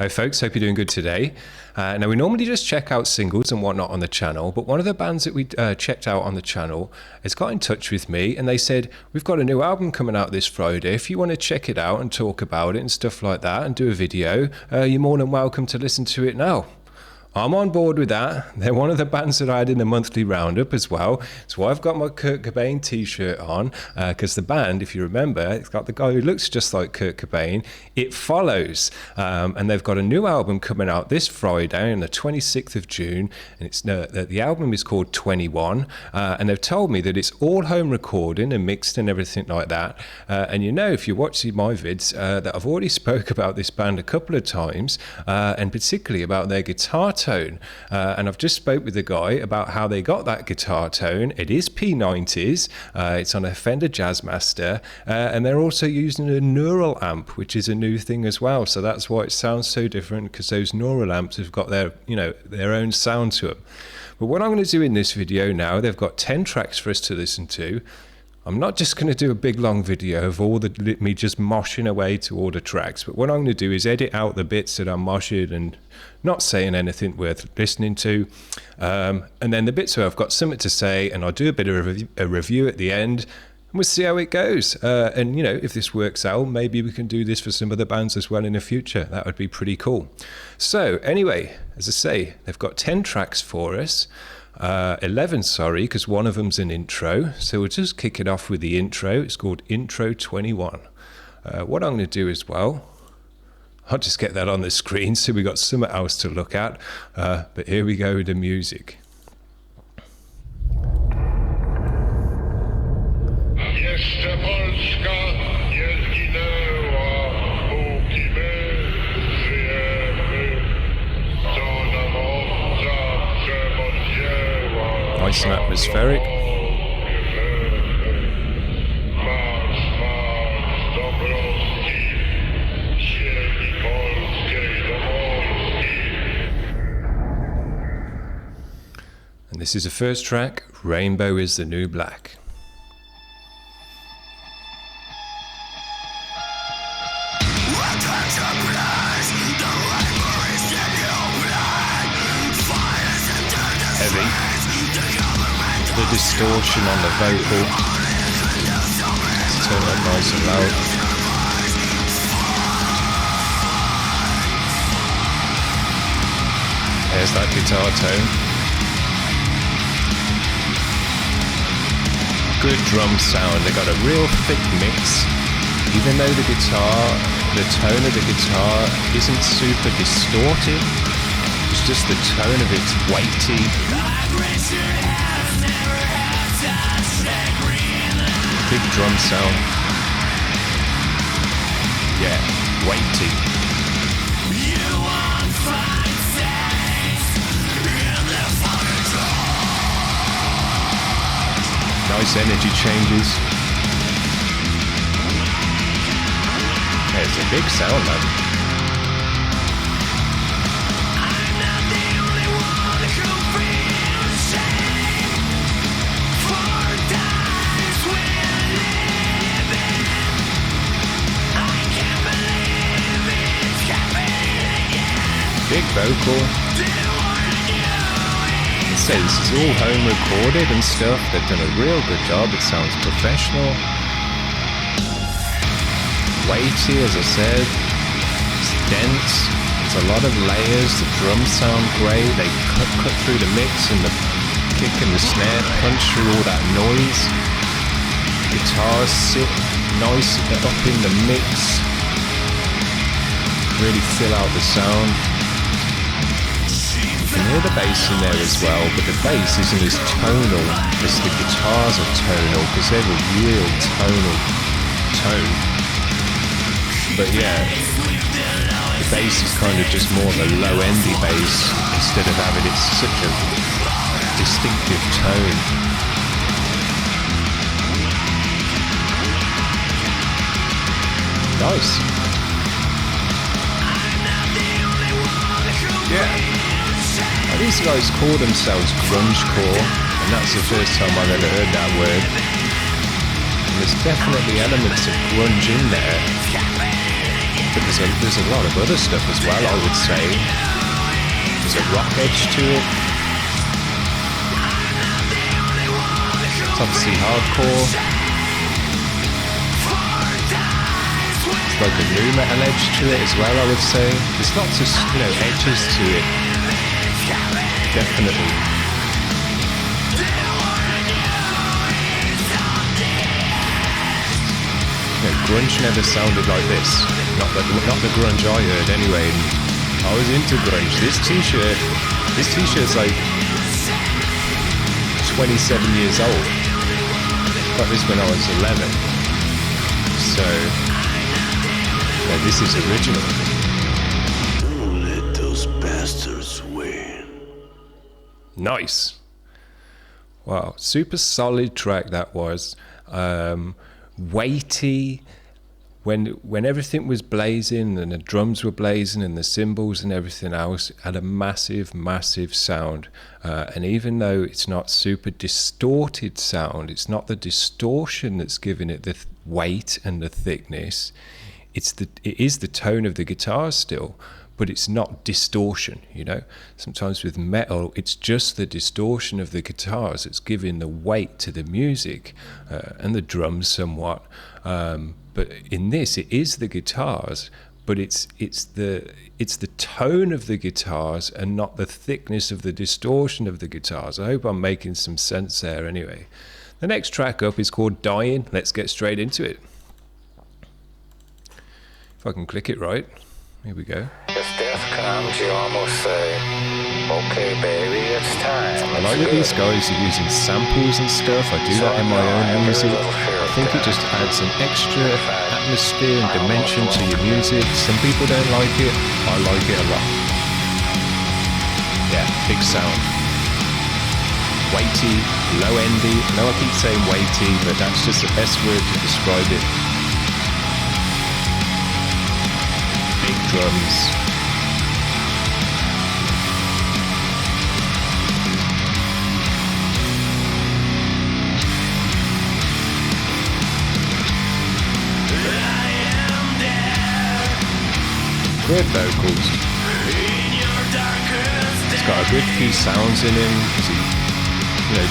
Hi folks, hope you're doing good today. Now we normally just check out singles and whatnot on the channel, but one of the bands that we checked out on the channel has got in touch with me and they said, we've got a new album coming out this Friday. If you want to check it out and talk about it and stuff like that and do a video, you're more than welcome to listen to it now. I'm on board with that. They're one of the bands that I had in the monthly roundup as well. So I've got my Kurt Cobain t-shirt on because the band, if you remember, it's got the guy who looks just like Kurt Cobain. It Follows. And they've got a new album coming out this Friday on the 26th of June. And it's the album is called 21. And they've told me that it's all home recording and mixed and everything like that. And you know, if you watch my vids, that I've already spoke about this band a couple of times, and particularly about their guitar tone, and I've just spoke with the guy about how they got that guitar tone. It is P90s, it's on a Fender Jazzmaster, and they're also using a neural amp, which is a new thing as well, so that's why it sounds so different, because those neural amps have got their, you know, their own sound to them. But what I'm going to do in this video now, they've got 10 tracks for us to listen to. I'm not just going to do a big long video of me just moshing away to all the tracks, but what I'm going to do is edit out the bits that I'm moshing and not saying anything worth listening to, and then the bits where I've got something to say, and I'll do a bit of a review at the end, and we'll see how it goes. And you know, if this works out, maybe we can do this for some other bands as well in the future. That would be pretty cool. So anyway, as I say, they've got 10 tracks for us. 11, sorry, because one of them's an intro. So we'll just kick it off with the intro. It's called Intro 21. What I'm going to do as well, I'll just get that on the screen so we got something else to look at. But here we go with the music. Jeszcze Polska nie zginęła, póki my żyjemy, co nam obca przewodniła. Nice and atmospheric. Marsz, marsz do Polski, ziemi polskiej do Polski. And this is the first track, Rainbow is the New Black. Heavy. The distortion on the vocal. Let's turn that nice and loud. There's that guitar tone. Good drum sound. They got a real thick mix. Even though the tone of the guitar isn't super distorted, it's just the tone of it's weighty. Big drum sound. Yeah, weighty. Nice energy changes. Yeah, it's a big sound, man. Big vocal. It says this is all home recorded and stuff. They've done a real good job. It sounds professional. Weighty, as I said. It's dense. It's a lot of layers. The drums sound great. They cut through the mix and the kick and the snare punch through all that noise. Guitars sit nice up in the mix. Really fill out the sound. You can hear the bass in there as well, but the bass isn't as tonal as the guitars are tonal, because they're a real tonal tone. But yeah, the bass is kind of just more of a low-endy bass instead of having it such a distinctive tone. Nice. Yeah. These guys call themselves grungecore, and that's the first time I've ever heard that word. And there's definitely elements of grunge in there. But there's a lot of other stuff as well, I would say. There's a rock edge to it. It's obviously hardcore. It's like a new metal edge to it as well, I would say. There's lots of, edges to it. Definitely. Grunge never sounded like this. Not the grunge I heard anyway. I was into grunge. This t-shirt's like 27 years old. Got this when I was 11. So, this is original. Don't let those bastards win. Nice. Wow, super solid track that was. Weighty. When everything was blazing and the drums were blazing and the cymbals and everything else, it had a massive sound. And even though it's not super distorted sound, it's not the distortion that's giving it the weight and the thickness. It is the tone of the guitar still, but it's not distortion, Sometimes with metal, it's just the distortion of the guitars that's giving the weight to the music and the drums somewhat. But in this, it is the guitars, but it's the tone of the guitars and not the thickness of the distortion of the guitars. I hope I'm making some sense there anyway. The next track up is called Dying. Let's get straight into it. If I can click it right. Here we go. If death comes, you almost say, okay, baby, it's time. I like that these guys are using samples and stuff. I do that in my own music. I think it just adds an extra atmosphere and dimension to your music. Some people don't like it. I like it a lot. Yeah, big sound. Weighty, low-endy. I know I keep saying weighty, but that's just the best word to describe it. Big drums. Good vocals. It's got a good few sounds in him because he,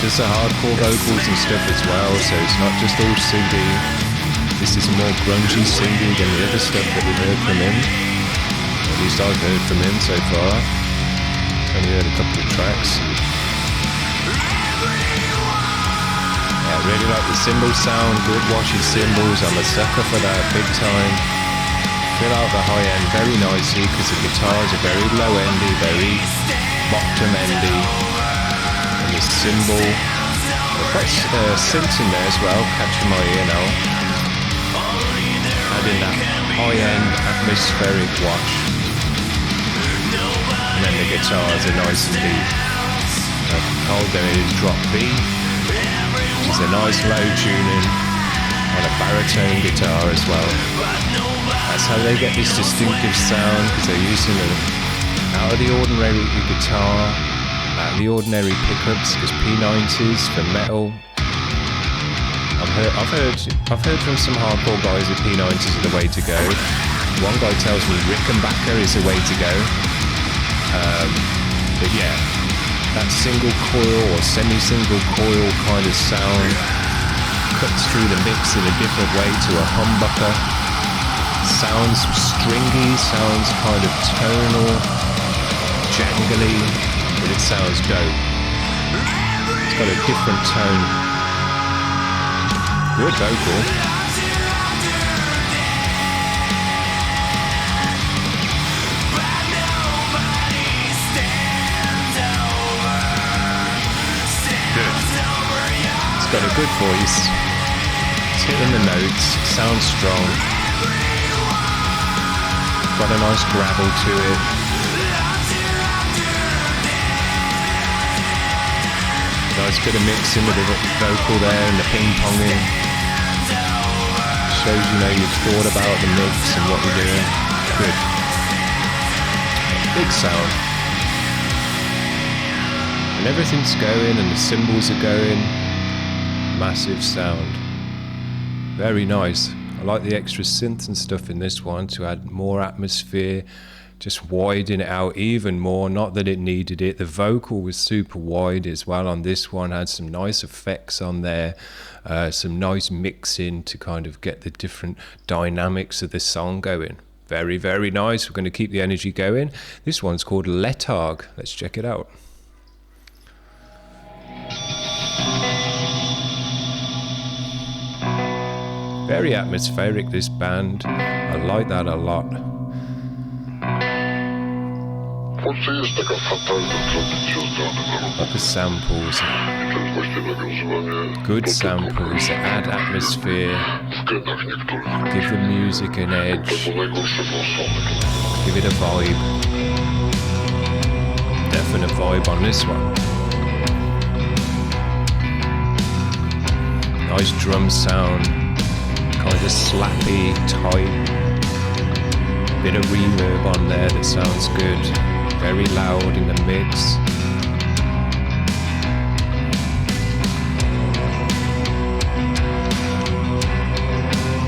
does the hardcore vocals and stuff as well. So it's not just all singing. This is more grungy singing than the other stuff that we've heard from him. At least I've heard from him so far. Only heard a couple of tracks. Yeah, I really like the cymbal sound, good washy cymbals. I'm a sucker for that, big time. Fill out the high end very nicely because the guitars are very low endy, very bottom endy. And the cymbal, I've got synths in there as well, catching my ear now. Adding that high-end atmospheric wash, and then the guitars are nice and deep. There is drop B, which is a nice low tuning on a baritone guitar as well. That's how they get this distinctive sound, because they're using an out of the ordinary guitar, out of the ordinary pickups, because P90s for metal. I've heard from some hardcore guys that P90s are the way to go. One guy tells me Rickenbacker is the way to go. But yeah, that single coil or semi-single coil kind of sound cuts through the mix in a different way to a humbucker. Sounds stringy, sounds kind of tonal, jangly, but it sounds dope. It's got a different tone. Good vocal. Good. It's got a good voice. It's hitting the notes. Sounds strong. Got a nice gravel to it. Nice bit of mixing with the vocal there and the ping-ponging. Shows you've thought about the mix and what you're doing. Good. Big sound. And everything's going and the cymbals are going. Massive sound. Very nice. I like the extra synth and stuff in this one to add more atmosphere, just widen it out even more. Not that it needed it. The vocal was super wide as well on this one, had some nice effects on there, some nice mixing to kind of get the different dynamics of the song going. Very, very nice. We're going to keep the energy going. This one's called LETARG. Let's check it out. Very atmospheric, this band. I like that a lot. W Polsce jest taka fatalna tradycja zdania na Like the samples, to jest właśnie nawiązywanie good samples that add atmosphere, w genach niektórych. give the music an edge, To najgorsze są. give it a vibe. Definite vibe on this one. Nice drum sound, kind of slappy, tight. Bit of reverb on there that sounds good. Very loud in the mix.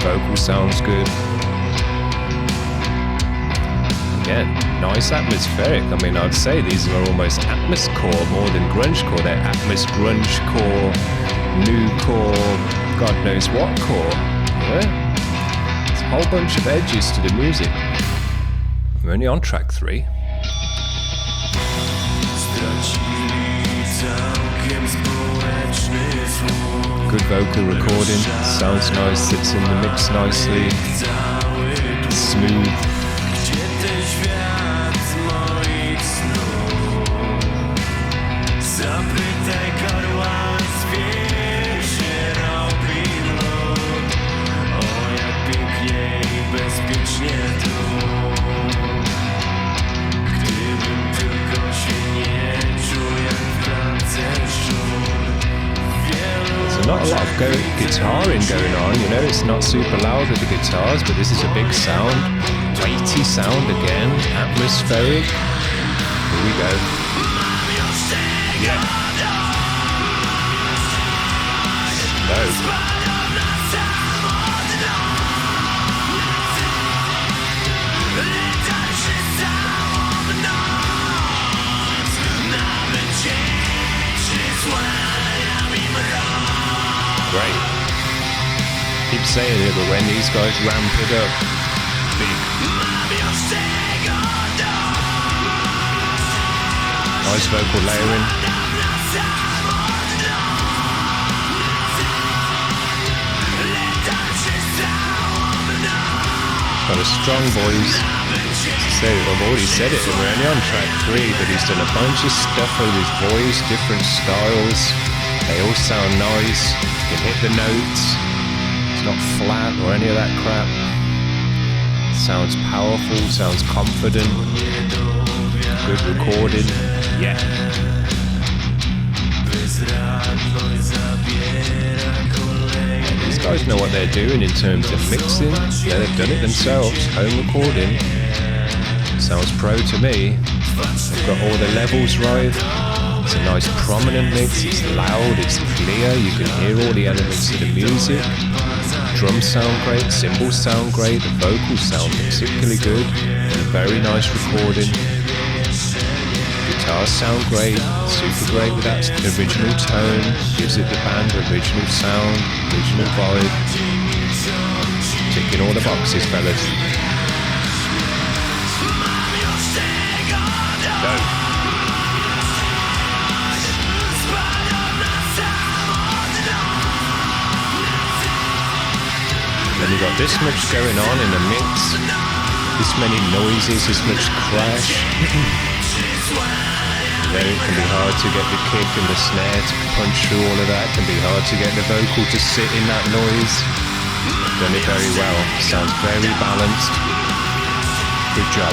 Vocal sounds good. Again, nice atmospheric. I mean, I'd say these are almost atmoscore more than grungecore. They're grungecore, new core, God knows what core. Yeah? It's a whole bunch of edges to the music. We're only on track 3. Good vocal recording, sounds nice, sits in the mix nicely, smooth. Not a lot of guitaring going on, you know, it's not super loud with the guitars, but this is a big sound, weighty sound again, atmospheric. Here we go. Yeah. Slow. Great. Keep saying it, but when these guys ramp it up, big. Nice vocal layering. Got a strong voice. I've already said it, we're only on track 3, but he's done a bunch of stuff with his voice, different styles. They all sound nice. You can hit the notes. It's not flat or any of that crap. Sounds powerful, sounds confident. Good recording. Yeah. These guys know what they're doing in terms of mixing. Yeah, they've done it themselves. Home recording. Sounds pro to me. They've got all the levels right. It's a nice prominent mix, it's loud, it's clear, you can hear all the elements of the music. Drums sound great, cymbals sound great, the vocals sound particularly good, and a very nice recording. Guitars sound great, super great with that original tone, gives it the band original sound, original vibe. Ticking all the boxes, fellas. Go. Then you've got this much going on in the mix, this many noises, this much crash. Then it can be hard to get the kick and the snare to punch through all of that. It can be hard to get the vocal to sit in that noise. Done it very well. Sounds very balanced. Good job.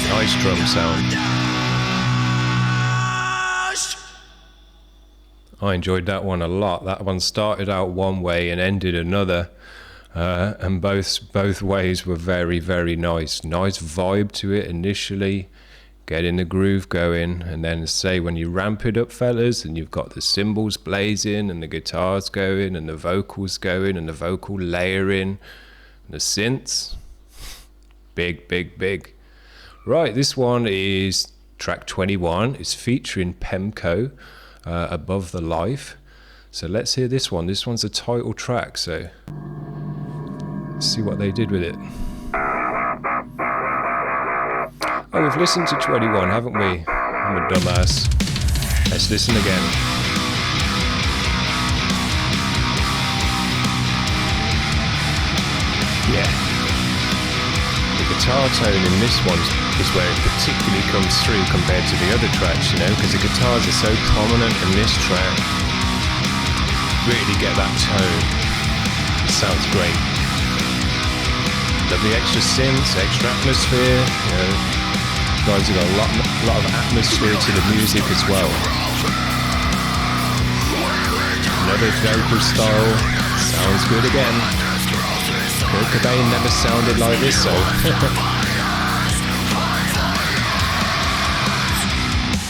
Nice drum sound. I enjoyed that one a lot. That one started out one way and ended another. And both ways were very, very nice. Nice vibe to it initially, getting the groove going, and then say when you ramp it up, fellas, and you've got the cymbals blazing and the guitars going and the vocals going and the vocal layering and the synths. Big, big, big. Right, this one is track 21. It's featuring PEMKO, Above the Life. So let's hear this one. This one's a title track, so let's see what they did with it. Oh, we've listened to 21, haven't we? I'm a dumbass. Let's listen again. Yeah. The guitar tone in this one is where it particularly comes through compared to the other tracks, you know, because the guitars are so prominent in this track. Really get that tone. It sounds great. Love the extra synths, extra atmosphere, you know. Guys have got a lot of atmosphere to the music as well. Another vocal style, sounds good again. Kurt Cobain never sounded like this, so.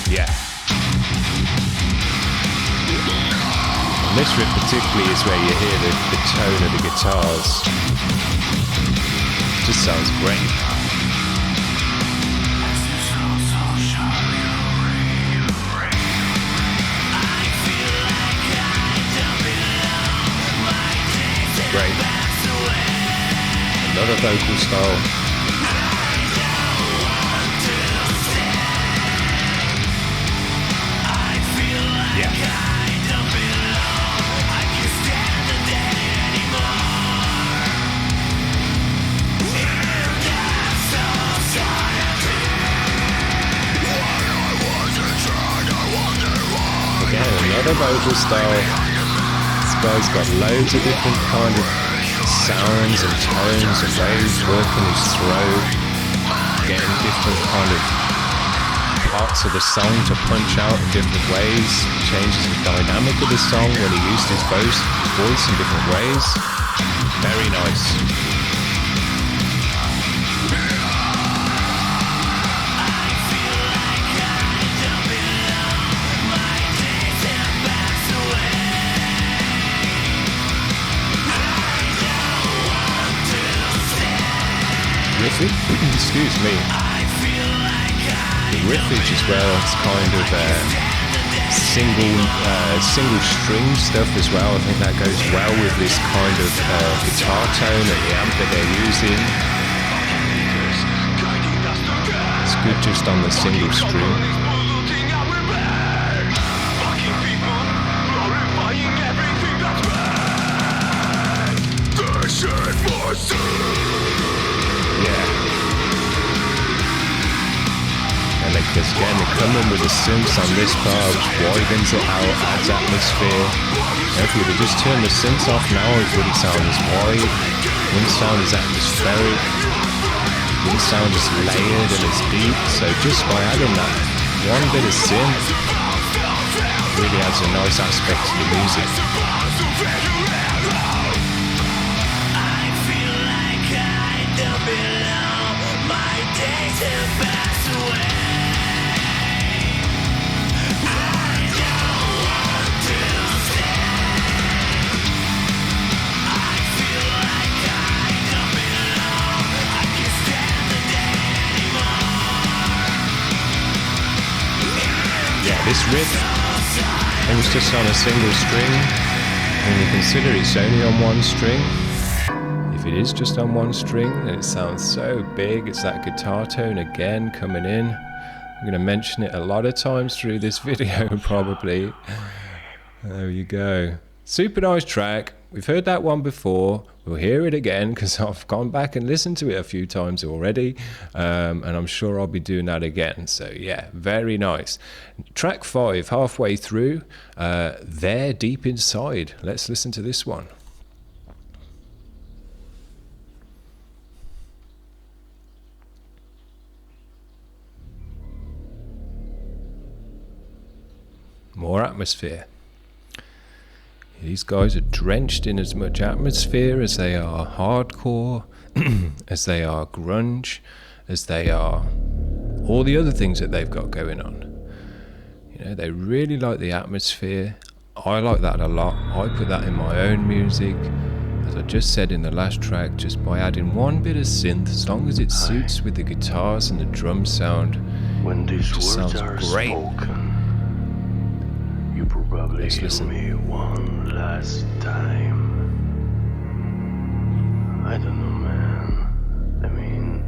Yeah. And this riff particularly is where you hear the tone of the guitars. Just sounds great. Great. Another vocal style. Yeah. Again, another vocal style. This guy's got loads of different kind of sounds and tones and ways working his throat, getting different kind of parts of the song to punch out in different ways, changes the dynamic of the song when he used his voice in different ways. Very nice. Excuse me. The riffage as well, it's kind of single string stuff as well. I think that goes well with this kind of guitar tone and the amp that they're using. It's good just on the single string. And because again, they come in with the synths on this part, which widens it out, adds atmosphere. Now, if you would have just turned the synths off now, it wouldn't sound as wide, it wouldn't sound as atmospheric, it wouldn't sound as layered and as deep. So just by adding that one bit of synth, really adds a nice aspect to the music. This riff, it was just on a single string. When you consider it's only on one string, if it is just on one string, then it sounds so big. It's that guitar tone again coming in. I'm going to mention it a lot of times through this video probably. There you go. Super nice track. We've heard that one before. We'll hear it again because I've gone back and listened to it a few times already, and I'm sure I'll be doing that again. So yeah, very nice. Track 5, halfway through, There Deep Inside. Let's listen to this one. More atmosphere. These guys are drenched in as much atmosphere as they are hardcore, as they are grunge, as they are all the other things that they've got going on. You know, they really like the atmosphere. I like that a lot. I put that in my own music, as I just said in the last track, just by adding one bit of synth, as long as it suits with the guitars and the drum sound. When these Just words sounds are great. spoken, you probably Let's hear listen. me one last time. I don't know, man. I mean,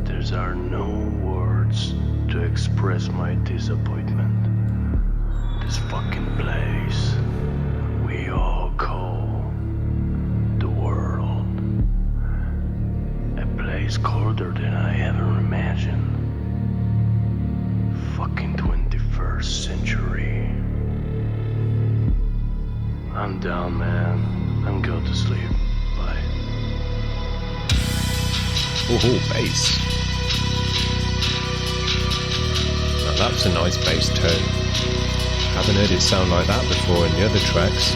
there are no words to express my disappointment. This fucking place we all call the world. A place colder than I ever imagined. Fucking 21st century. I'm down, man. I'm going to sleep. Bye. Oh, bass. Now that's a nice bass tone. Haven't heard it sound like that before in the other tracks.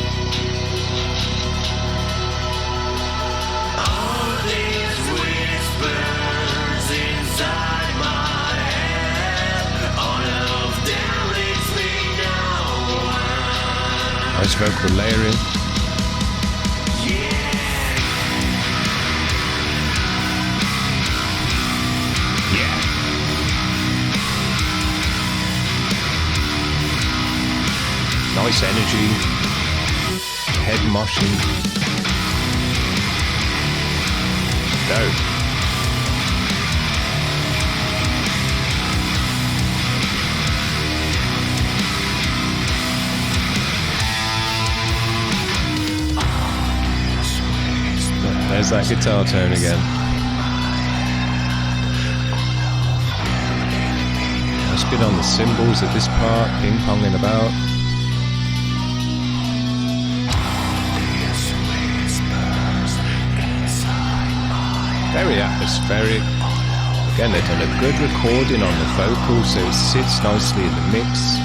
All these whispers inside my head, all of them leads me nowhere. Nice vocal layering. Yeah. Nice energy. Head moshing. Dope. There's that guitar tone again. I spin on the cymbals at this part, ping-ponging about. Very atmospheric. Again, they've done a good recording on the vocals, so it sits nicely in the mix.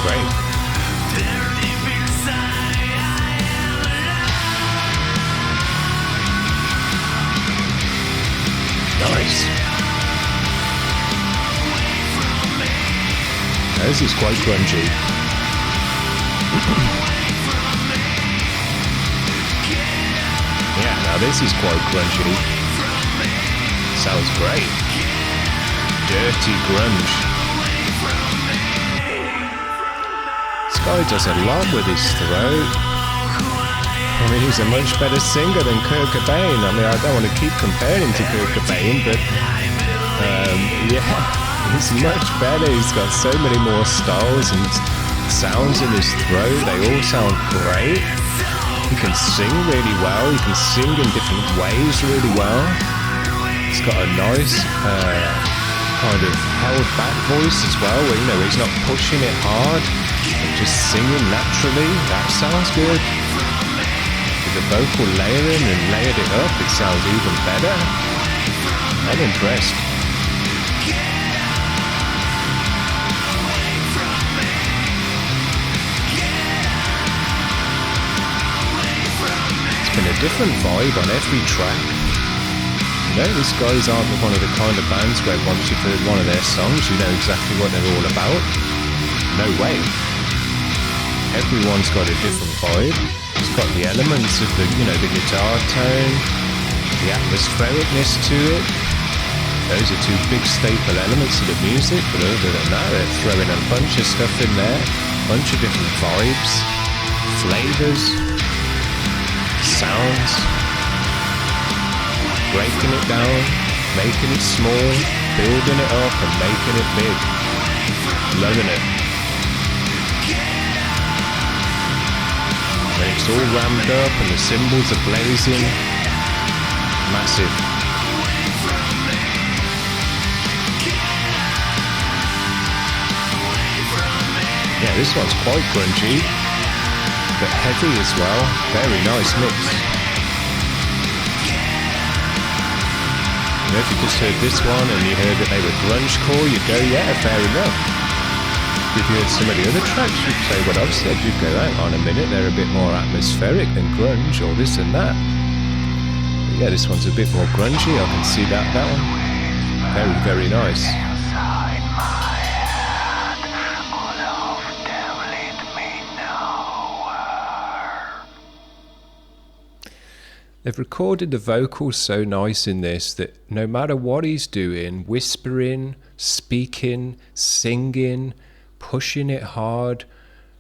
Great. Nice. Now, this is quite grungy. Yeah, now this is quite grungy. Sounds great. Dirty grunge. This guy does a lot with his throat. I mean, he's a much better singer than Kurt Cobain. I mean, I don't want to keep comparing to Kurt Cobain, but yeah, he's much better. He's got so many more styles and sounds in his throat. They all sound great. He can sing really well. He can sing in different ways really well. He's got a nice kind of held back voice as well, where, you know, he's not pushing it hard, just singing naturally. That sounds good. With the vocal layering and layered it up, it sounds even better. I'm impressed. It's been a different vibe on every track. You know, these guys aren't one of the kind of bands where once you've heard one of their songs, you know exactly what they're all about. No way. Everyone's got a different vibe. It's got the elements of the, you know, the guitar tone, the atmosphericness to it. Those are two big staple elements of the music, but other than that, they're throwing a bunch of stuff in there, a bunch of different vibes, flavors, sounds, breaking it down, making it small, building it up and making it big. Loving it. When it's all rammed up and the cymbals are blazing, massive. this one's quite grungy, but heavy as well. Very nice mix. You know, if you just heard this one and you heard that they were grungecore, you'd go, yeah, fair enough. If you heard some of the other tracks, you'd say what I've said, you'd go, hang on a minute, they're a bit more atmospheric than grunge, or this and that. But yeah, this one's a bit more grungy, I can see that one. Very, very nice. They've recorded the vocals so nice in this that no matter what he's doing, whispering, speaking, singing, pushing it hard,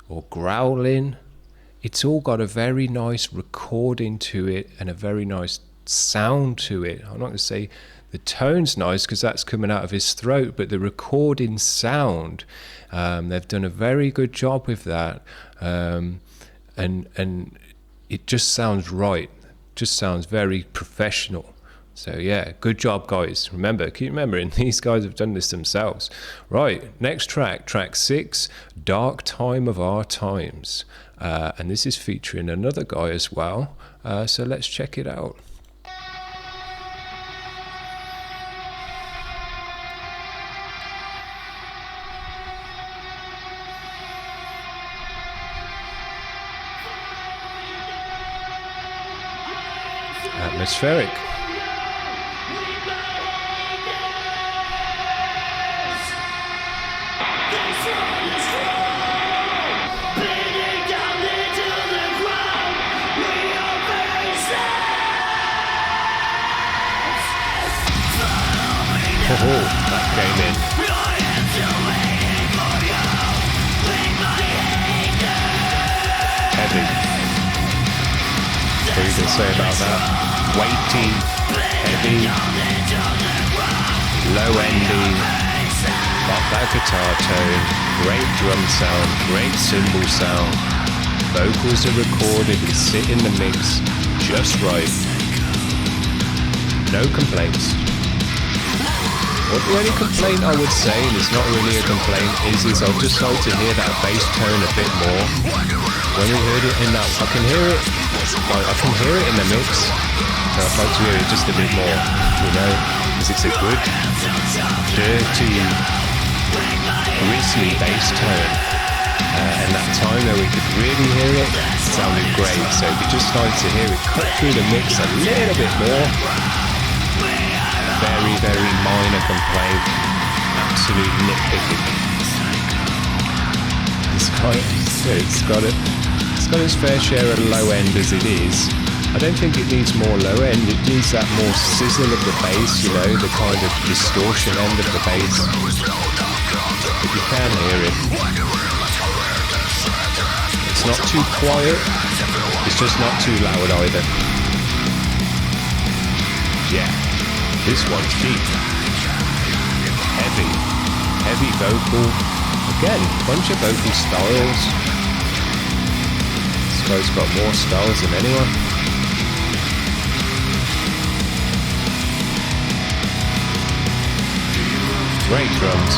or growling, it's all got a very nice recording to it and a very nice sound to it. I'm not going to say the tone's nice because that's coming out of his throat, but the recording sound, they've done a very good job with that, and it just sounds right. Just sounds very professional. So yeah, good job, guys. Remember, keep remembering, these guys have done this themselves. Right, next track, track 6, Dark Time of Our Times. And this is featuring another guy as well. So let's check it out. Atmospheric. Oh, that came in. Heavy. What do you can say about that? Weighty, heavy, low-endy, got that guitar tone, great drum sound, great cymbal sound, vocals are recorded and sit in the mix just right, no complaints. What the only complaint I would say, and it's not really a complaint, is I'd just like to hear that bass tone a bit more. When we heard it in that, I can hear it in the mix. So I'd like to hear it just a bit more, you know, because it's a good, dirty, grisly bass tone. And that time where we could really hear it sounded great. So it'd be just nice to hear it cut through the mix a little bit more. Very, very minor complaint. Absolute nitpicking. It's got its fair share of low end as it is. I don't think it needs more low end, it needs that more sizzle of the bass, you know, the kind of distortion end of the bass. But you can hear it. It's not too quiet, it's just not too loud either. Yeah, this one's deep. Heavy vocal. Again, bunch of vocal styles. This guy's got more styles than anyone. Great drums.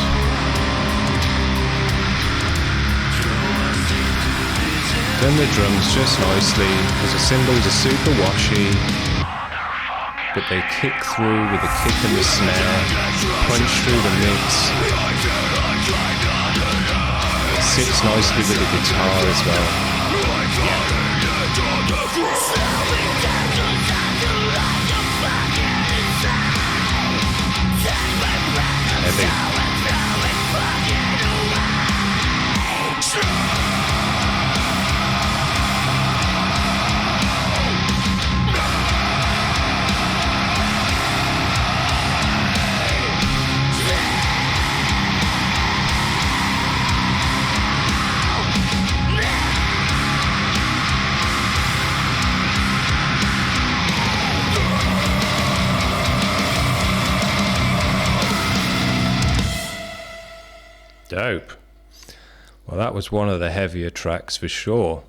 Done the drums just nicely, because the cymbals are super washy, but they kick through with the kick and the snare, punch through the mix. It sits nicely with the guitar as well. Heavy. Dope. Well, that was one of the heavier tracks for sure.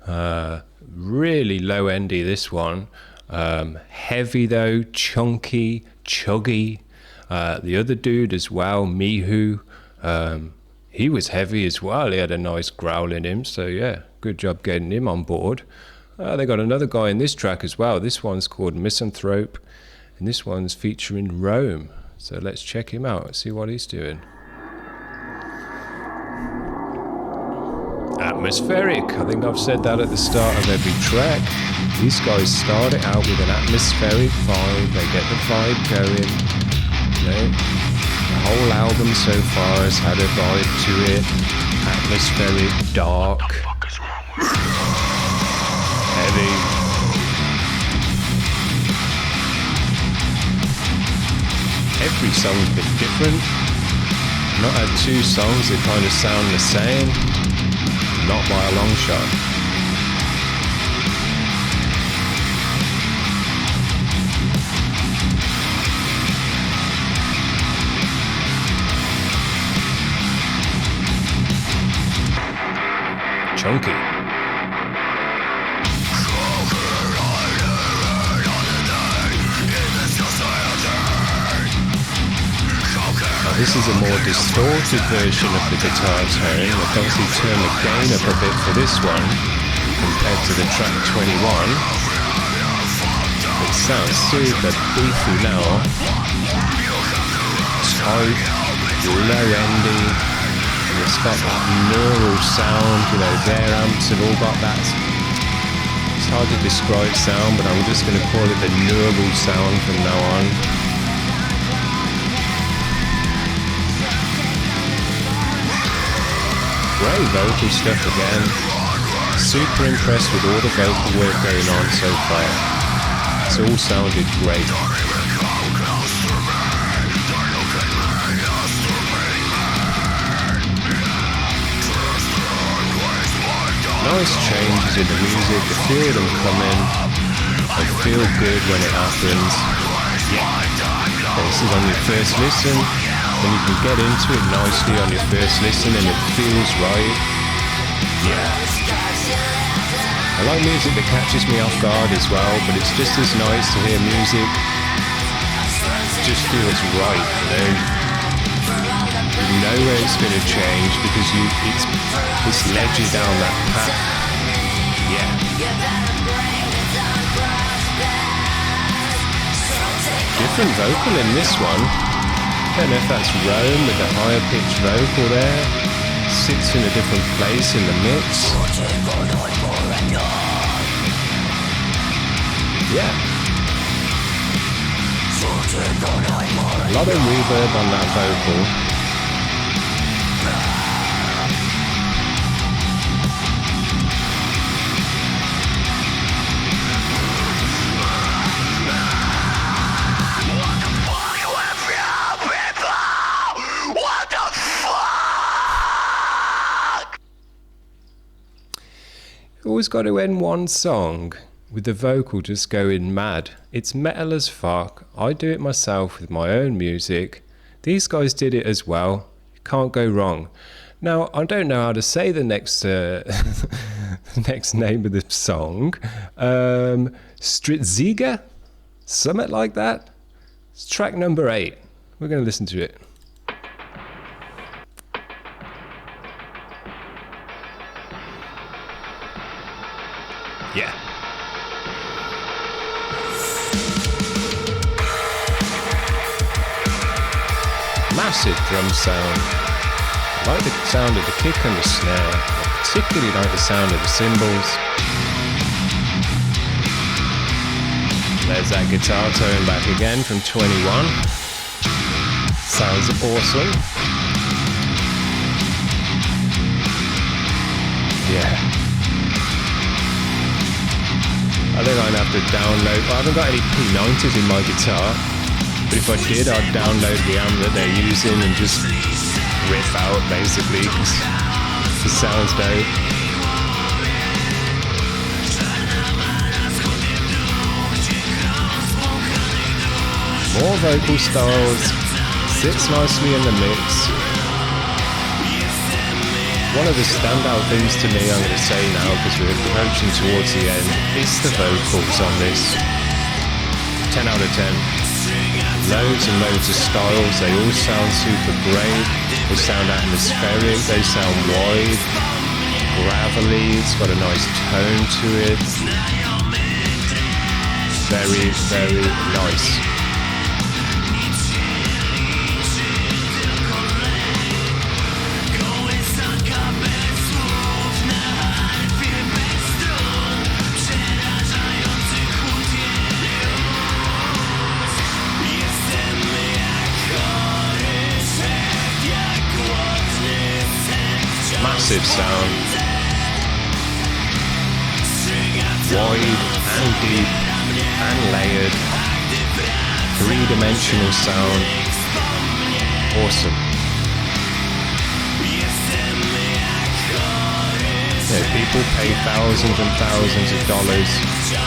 Really low endy, this one. Heavy though, chunky, chuggy. The other dude as well, MIHU. he was heavy as well. He had a nice growl in him. So yeah, good job getting him on board. They got another guy in this track as well. This one's called MISANTHROPE, and this one's featuring Rome. So let's check him out, see what he's doing. Atmospheric. I think I've said that at the start of every track. These guys start it out with an atmospheric vibe. They get the vibe going. You know, the whole album so far has had a vibe to it. Atmospheric, dark, heavy. Every song's been different. Not had two songs that kind of sound the same. Not by a long shot. Chunky. Now this is a more distorted version of the guitar tone. I've obviously turned the gain up a bit for this one compared to the track 21. It sounds super beefy now. Tight, low-endy. It's got that neural sound, you know, their amps have all got that. It's hard to describe sound, but I'm just going to call it the neural sound from now on. Great vocal stuff again. Super impressed with all the vocal work going on so far. It's all sounded great. Nice changes in the music, you feel them coming, they feel good when it happens. This is on your first listen, then you can get into it nicely on your first listen and it feels right. I like music that catches me off guard as well, but it's just as nice to hear music. It just feels right, you know. You know where it's going to change because it's led you down that path. Yeah. Different vocal in this one. Don't know if that's Rome with the higher pitched vocal there. Sits in a different place in the mix. Yeah. A lot of reverb on that vocal. Always got to end one song with the vocal just going mad. It's metal as fuck. I do it myself with my own music. These guys did it as well. Can't go wrong. Now, I don't know how to say the next the next name of the song. STRZYGA? Something like that. It's track number 8. We're going to listen to it. Yeah. Massive drum sound. I like the sound of the kick and the snare. I particularly like the sound of the cymbals. There's that guitar tone back again from 21. Sounds awesome. Yeah. I think I'd have to download. I haven't got any P90s in my guitar, but if I did, I'd download the amp that they're using and just riff out basically, because it sounds dope. More vocal styles, sits nicely in the mix. One of the standout things to me, I'm going to say now, because we're approaching towards the end, is the vocals on this. 10 out of 10. loads and loads of styles. They all sound super great. They sound atmospheric. They sound wide, gravelly. It's got a nice tone to it. Very, very nice. Massive sound, wide and deep and layered, three-dimensional sound, awesome. People pay thousands and thousands of dollars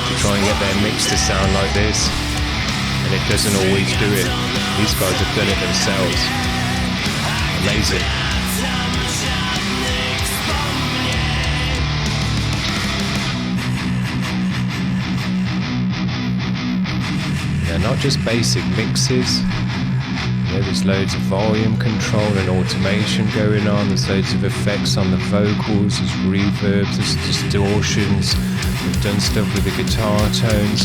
to try and get their mix to sound like this, and it doesn't always do it. These guys have done it themselves. Amazing. Not just basic mixes. There's loads of volume control and automation going on. There's loads of effects on the vocals. There's reverbs, there's distortions. They've done stuff with the guitar tones.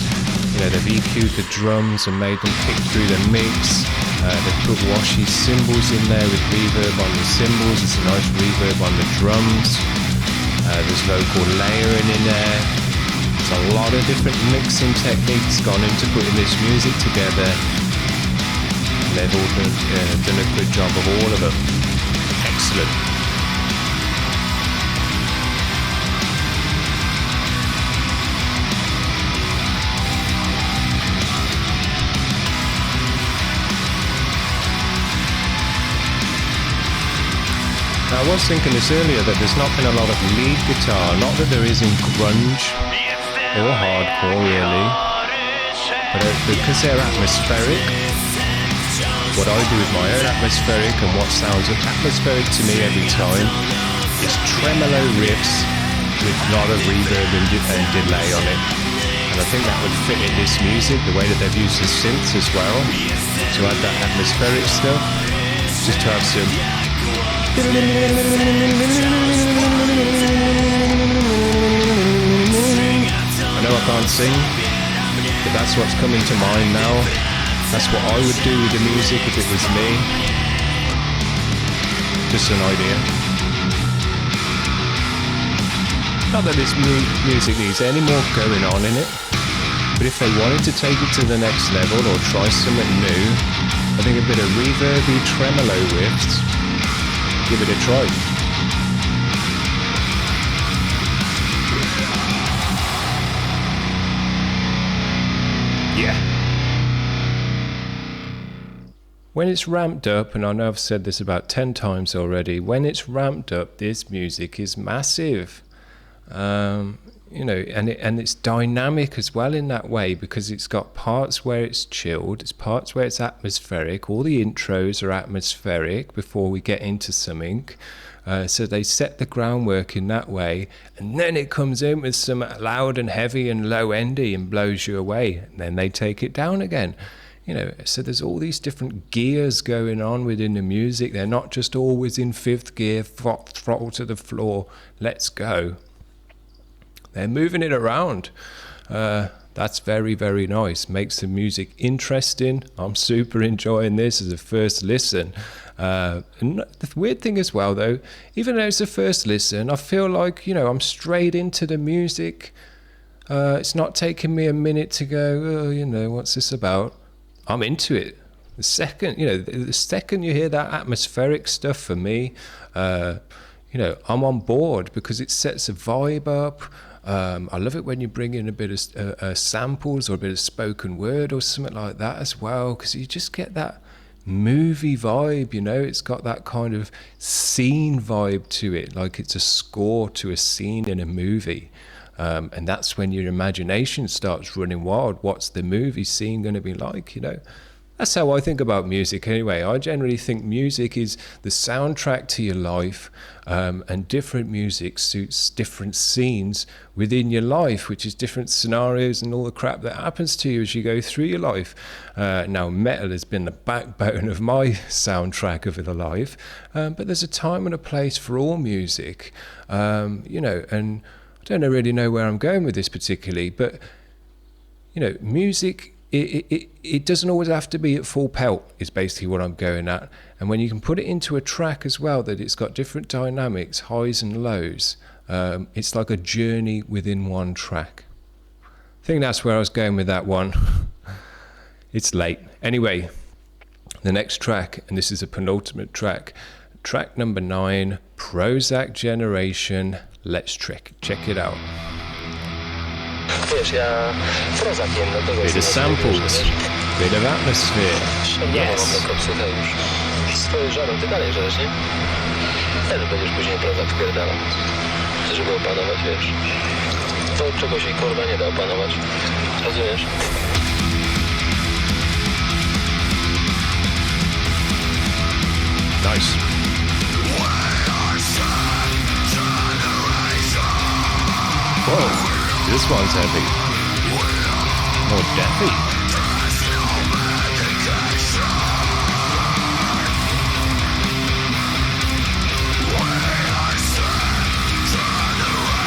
They've EQ'd the drums and made them kick through the mix. They've put washy cymbals in there with reverb on the cymbals. There's a nice reverb on the drums. There's vocal layering in there. There's a lot of different mixing techniques gone into putting this music together. And they've all done a good job of all of them. Excellent. Now, I was thinking this earlier that there's not been a lot of lead guitar, not that there is in grunge or hardcore really, but because they're atmospheric, what I do with my own atmospheric and what sounds atmospheric to me every time is tremolo riffs with a lot of reverb and delay on it. And I think that would fit in this music, the way that they've used the synths as well, to add that atmospheric stuff, just to have some I know I can't sing, but that's what's coming to mind now. That's what I would do with the music if it was me. Just an idea. Not that this music needs any more going on in it, but if they wanted to take it to the next level or try something new, I think a bit of reverby tremolo riffs, give it a try. Yeah. When it's ramped up, and I know I've said this about 10 times already, when it's ramped up, this music is massive. And it's dynamic as well in that way, because it's got parts where it's chilled, it's parts where it's atmospheric. All the intros are atmospheric before we get into something. So they set the groundwork in that way, and then it comes in with some loud and heavy and low-endy and blows you away, and then they take it down again. So there's all these different gears going on within the music. They're not just always in fifth gear, throttle to the floor, let's go. They're moving it around. That's very, very nice. Makes the music interesting. I'm super enjoying this as a first listen. And the weird thing as well, though, even though it's a first listen, I feel like, I'm straight into the music. It's not taking me a minute to go, what's this about? I'm into it. The second you hear that atmospheric stuff for me, I'm on board, because it sets a vibe up. I love it when you bring in a bit of samples or a bit of spoken word or something like that as well, because you just get that movie vibe. It's got that kind of scene vibe to it, like it's a score to a scene in a movie. And that's when your imagination starts running wild. What's the movie scene going to be like? That's how I think about music anyway. I generally think music is the soundtrack to your life, and different music suits different scenes within your life, which is different scenarios and all the crap that happens to you as you go through your life. Now, metal has been the backbone of my soundtrack of the life, but there's a time and a place for all music, you know, and I don't really know where I'm going with this particularly, but, you know, music, it doesn't always have to be at full pelt is basically what I'm going at. And when you can put it into a track as well, that it's got different dynamics, highs and lows, it's like a journey within one track. I think that's where I was going with that one. It's late. Anyway, the next track, and this is a penultimate track, track number 9, PROZAC Generation. Let's check it out. Wiesz, ja prozakiem, no to Bit of samples, bit of atmosphere. Yes. Swoje żarą, ty dalej żaresz, nie? Też będziesz później prozak spierdalał. Żeby opanować, wiesz. To, czego się kurwa nie da opanować. Rozumiesz? Nice. Whoa. This one's heavy. More deathy.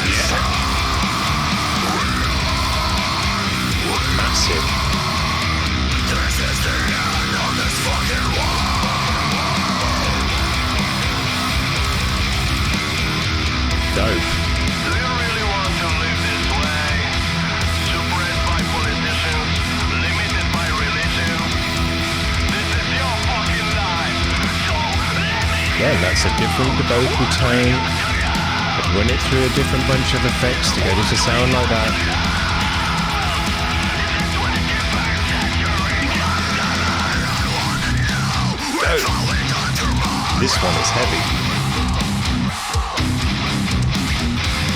Yeah. Massive. This is the end of this fucking war. Dope. Yeah, that's a different vocal tone. But run it through a different bunch of effects to get it to sound like that. Oh. This one is heavy.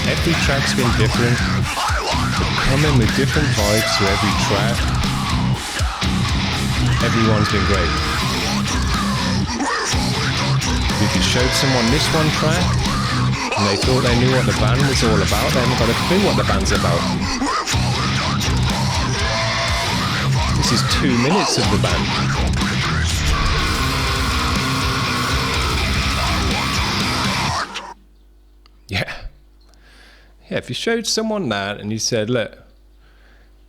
Every track's been different. They come in with different vibes to every track. Everyone's been great. If you showed someone this one track and they thought they knew what the band was all about, they haven't got a clue what the band's about. This is 2 minutes of the band. Yeah. Yeah, if you showed someone that and you said, look,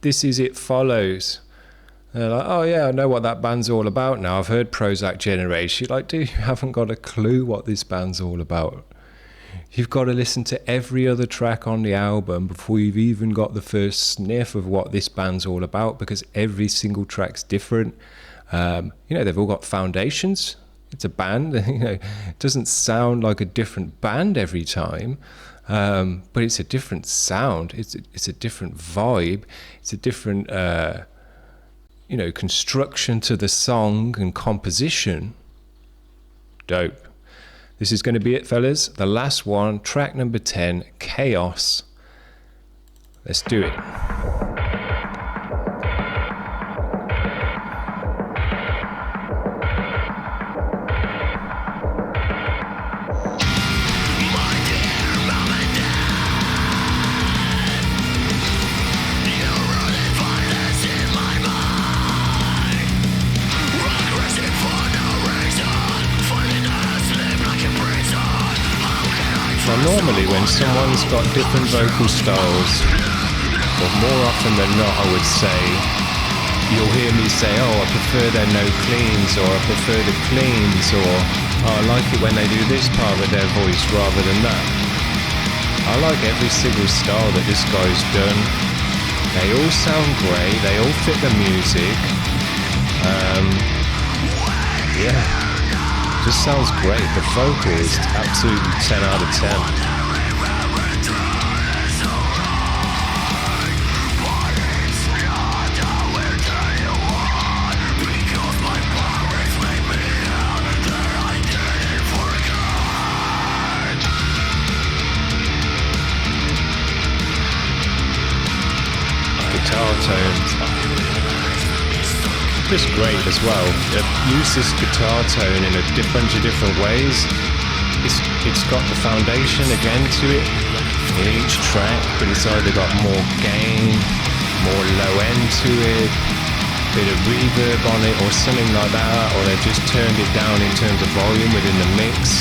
this is It Follows. They're like, oh yeah, I know what that band's all about now. I've heard PROZAC Generation. You're like, dude, you haven't got a clue what this band's all about. You've got to listen to every other track on the album before you've even got the first sniff of what this band's all about, because every single track's different. You know, they've all got foundations. It's a band. You know, it doesn't sound like a different band every time, but it's a different sound. It's a different vibe. It's a different you know, construction to the song and composition. Dope. This is going to be it, fellas. The last one, track number 10, C.H.A.O.S. Let's do it. Normally when someone's got different vocal styles, or more often than not I would say, you'll hear me say, oh, I prefer their no cleans, or I prefer the cleans, or oh, I like it when they do this part of their voice rather than that. I like every single style that this guy's done. They all sound great, they all fit the music. Yeah. Just sounds great. The vocal is absolutely 10 out of 10. Guitar tones. just great as well. They've used this guitar tone in a bunch of different ways. It's got the foundation again to it in each track, but it's either got more gain, more low end to it, bit of reverb on it or something like that, or they've just turned it down in terms of volume within the mix.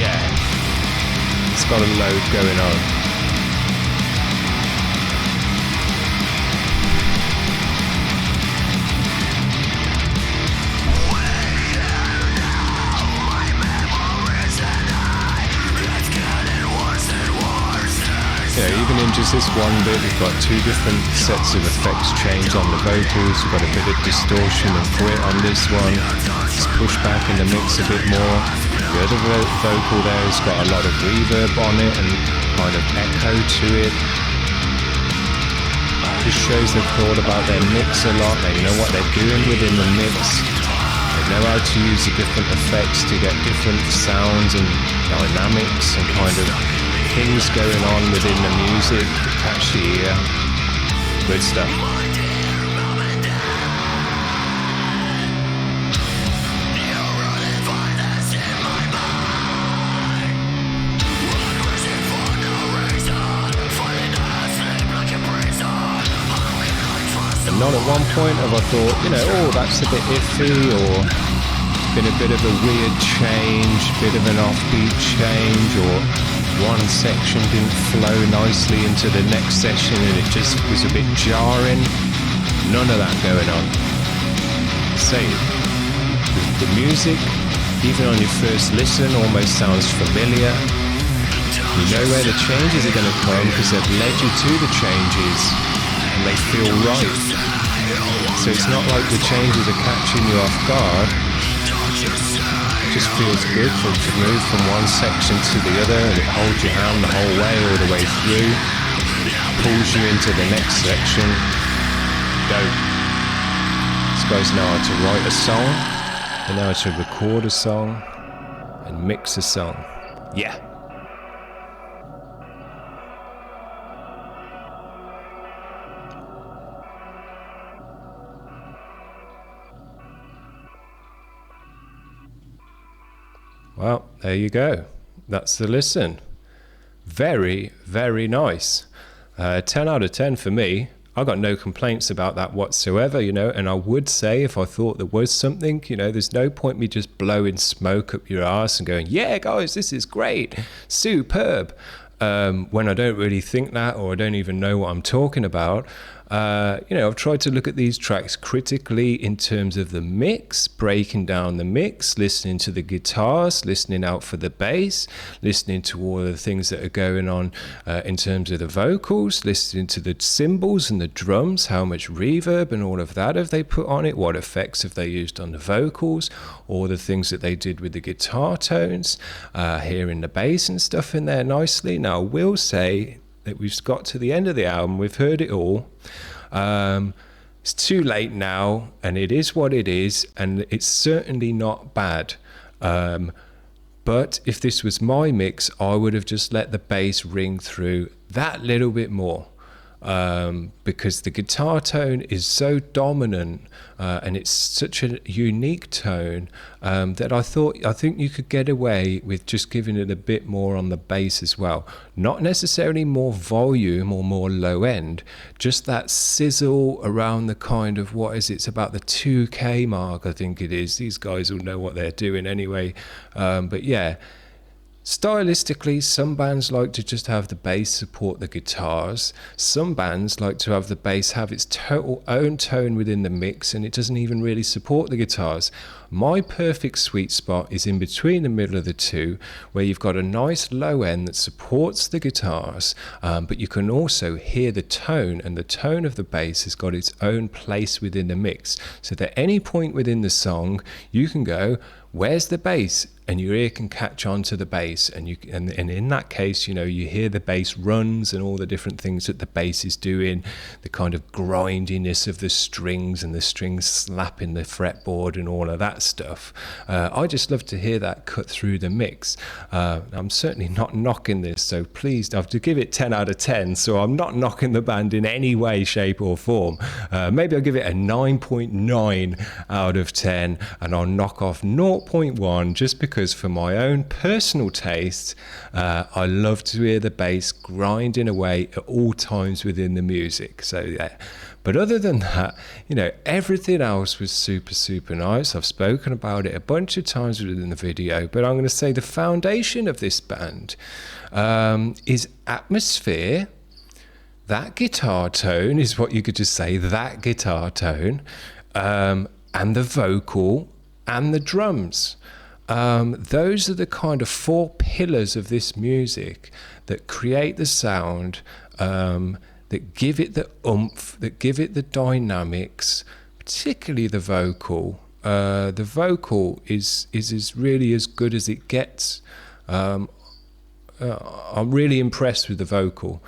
Yeah, it's got a load going on. Even in just this one bit, we've got two different sets of effects change on the vocals. We've got a bit of distortion and grit on this one. It's pushed back in the mix a bit more. The other vocal there has got a lot of reverb on it and kind of echo to it. This shows they've thought about their mix a lot. They know what they're doing within the mix. They know how to use the different effects to get different sounds and dynamics and kind of things going on within the music to catch the ear. Good stuff. And not at one point have I thought, oh, that's a bit iffy, or been a bit of a weird change, bit of an offbeat change, or one section didn't flow nicely into the next section and it just was a bit jarring. None of that going on. Say, the music, even on your first listen, almost sounds familiar. You know where the changes are going to come because they've led you to the changes and they feel right. So it's not like the changes are catching you off guard. It just feels good to move from one section to the other, and it holds your hand the whole way, all the way through, pulls you into the next section. Dope. These guys know how to write a song, they know how to record a song, and mix a song. Yeah. Well, there you go. That's the listen. Very, very nice. 10 out of 10 for me. I got no complaints about that whatsoever, and I would say if I thought there was something, there's no point me just blowing smoke up your ass and going, yeah, guys, this is great, superb, when I don't really think that, or I don't even know what I'm talking about. I've tried to look at these tracks critically in terms of the mix, breaking down the mix, listening to the guitars, listening out for the bass, listening to all the things that are going on in terms of the vocals, listening to the cymbals and the drums, how much reverb and all of that have they put on it, what effects have they used on the vocals, all the things that they did with the guitar tones, hearing the bass and stuff in there nicely. Now, I will say that we've got to the end of the album, we've heard it all. It's too late now, and it is what it is, and it's certainly not bad. But if this was my mix, I would have just let the bass ring through that little bit more. Because the guitar tone is so dominant and it's such a unique tone that I think you could get away with just giving it a bit more on the bass as well. Not necessarily more volume or more low end, just that sizzle around the kind of, it's about the 2K mark, I think it is. These guys will know what they're doing anyway. But yeah. Stylistically, some bands like to just have the bass support the guitars. Some bands like to have the bass have its total own tone within the mix, and it doesn't even really support the guitars. My perfect sweet spot is in between the middle of the two, where you've got a nice low end that supports the guitars, but you can also hear the tone, and the tone of the bass has got its own place within the mix. So that at any point within the song, you can go, where's the bass? and your ear can catch on to the bass, and in that case, you know, you hear the bass runs and all the different things that the bass is doing, the kind of grindiness of the strings and the strings slapping the fretboard and all of that stuff. I just love to hear that cut through the mix. I'm certainly not knocking this, so please, I have to give it 10 out of 10, so I'm not knocking the band in any way, shape or form. Maybe I'll give it a 9.9 out of 10, and I'll knock off 0.1 just because for my own personal taste, I love to hear the bass grinding away at all times within the music. So yeah, but other than that, you know, everything else was super nice. I've spoken about it a bunch of times within the video, but I'm going to say the foundation of this band is atmosphere. That guitar tone is what you could just say, that guitar tone, and the vocal and the drums. Those are the kind of four pillars of this music that create the sound, that give it the oomph, that give it the dynamics, particularly the vocal. The vocal is really as good as it gets. I'm really impressed with the vocal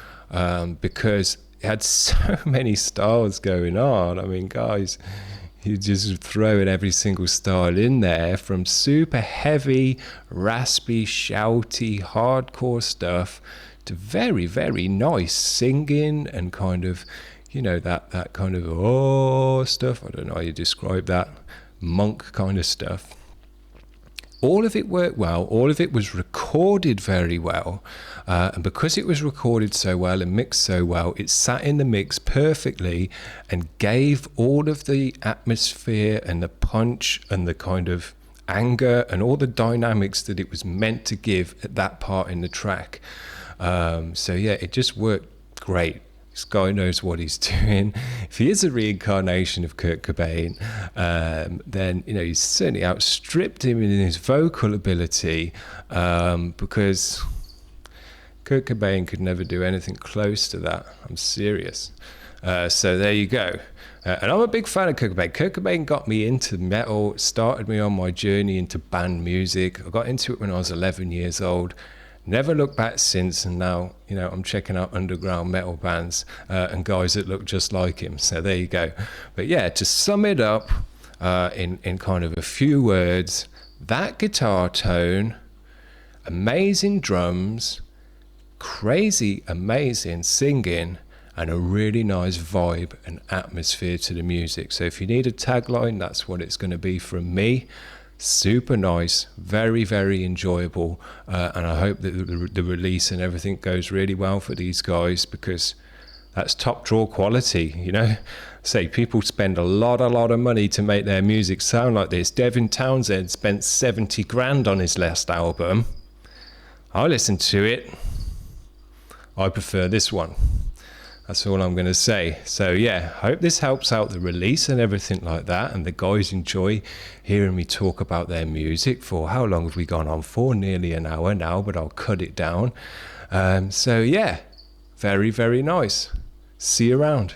because it had so many styles going on. I mean, guys, you just throw in every single style in there, from super heavy, raspy, shouty, hardcore stuff to very, very nice singing and kind of, you know, that kind of stuff. I don't know how you describe that, monk kind of stuff. All of it worked well. All of it was recorded very well. And because it was recorded so well and mixed so well, it sat in the mix perfectly and gave all of the atmosphere and the punch and the kind of anger and all the dynamics that it was meant to give at that part in the track. So yeah, it just worked great. This guy knows what he's doing. If he is a reincarnation of Kurt Cobain, then, you know, he's certainly outstripped him in his vocal ability, because Kurt Cobain could never do anything close to that. I'm serious. So there you go. And I'm a big fan of Kurt Cobain. Kurt Cobain got me into metal, started me on my journey into band music. I got into it when I was 11 years old. Never looked back since, and now, you know, I'm checking out underground metal bands and guys that look just like him. So there you go. But yeah, to sum it up in kind of a few words, that guitar tone, amazing drums, crazy, amazing singing, and a really nice vibe and atmosphere to the music. So if you need a tagline, that's what it's going to be from me. Super nice, very, very enjoyable, and I hope that the release and everything goes really well for these guys, because that's top draw quality, you know. Say people spend a lot of money to make their music sound like this. Devin Townsend spent 70 grand on his last album. I listened to it. I prefer this one. That's all I'm going to say. So yeah, hope this helps out the release and everything like that, and the guys enjoy hearing me talk about their music. For how long have we gone on for? Nearly an hour now, but I'll cut it down. So yeah, very, very nice. See you around.